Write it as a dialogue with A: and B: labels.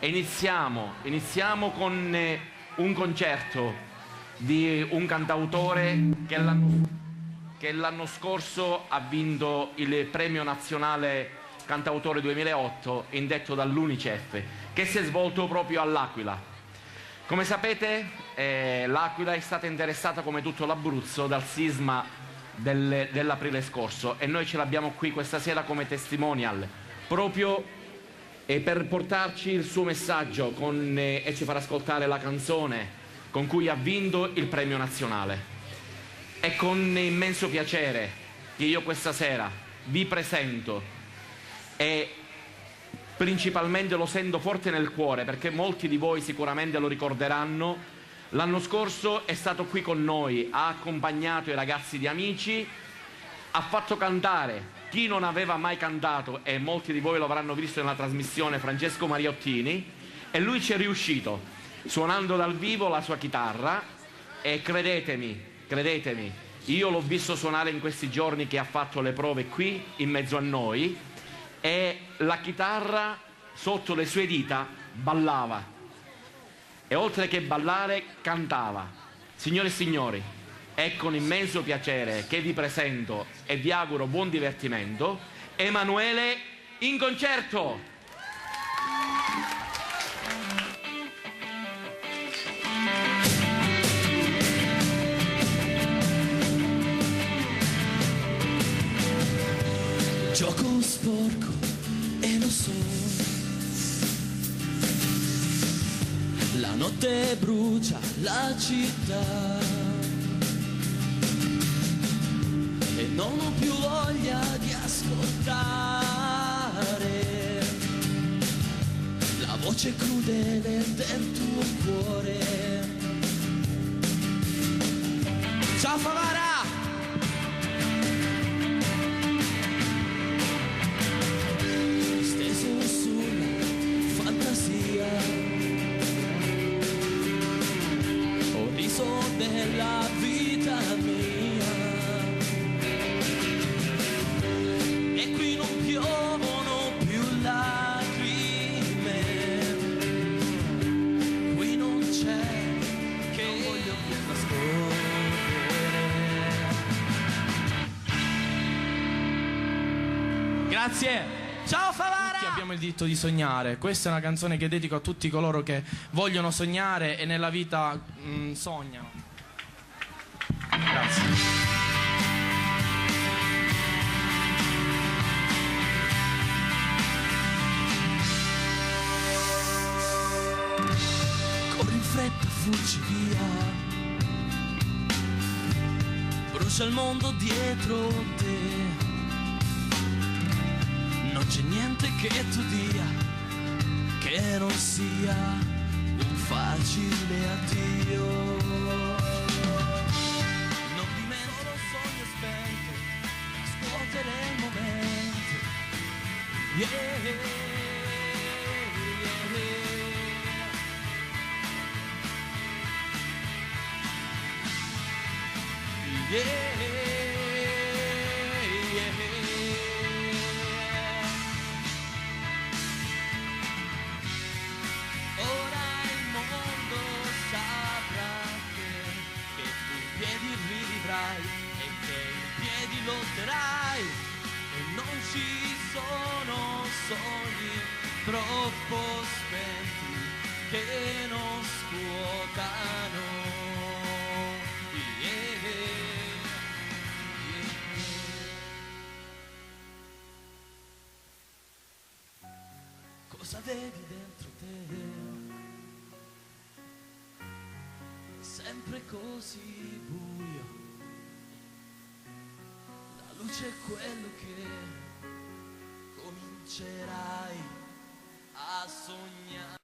A: e iniziamo con un concerto di un cantautore che l'anno scorso ha vinto il premio nazionale cantautore 2008 indetto dall'Unicef, che si è svolto proprio all'Aquila. Come sapete, l'Aquila è stata interessata, come tutto l'Abruzzo, dal sisma dell'aprile scorso, e noi ce l'abbiamo qui questa sera come testimonial, proprio per portarci il suo messaggio e ci farà ascoltare la canzone con cui ha vinto il premio nazionale. È con immenso piacere che io questa sera vi presento, e principalmente lo sento forte nel cuore perché molti di voi sicuramente lo ricorderanno. L'anno scorso è stato qui con noi, ha accompagnato i ragazzi di Amici, ha fatto cantare chi non aveva mai cantato, e molti di voi lo avranno visto nella trasmissione, Francesco Mariottini, e lui ci è riuscito suonando dal vivo la sua chitarra. E credetemi, io l'ho visto suonare in questi giorni che ha fatto le prove qui in mezzo a noi, e la chitarra sotto le sue dita ballava, e oltre che ballare cantava. Signore e signori, è con immenso piacere che vi presento e vi auguro buon divertimento Emanuele in concerto.
B: Gioco sporco e lo so, la notte brucia la città e non ho più voglia di ascoltare la voce crudele del tuo cuore. Ciao Favara! Della vita mia, e qui non piovono più lacrime, qui non c'è che non voglio più nascondere. Grazie. Ciao Favara! Tutti abbiamo il diritto di sognare. Questa è una canzone che dedico a tutti coloro che vogliono sognare e nella vita sognano. Grazie. Corri in fretta, fuggi via, brucia il mondo dietro te, non c'è niente che tu dia che non sia un facile addio. Il momento, yeah, ora il mondo saprà che tu in piedi rivivrai e che in piedi lotterai. Non ci sono sogni troppo spenti che non scuotano. Yeah, yeah. Cosa vedi dentro te? Sempre così buio. La luce è quello che comincerai a sognare.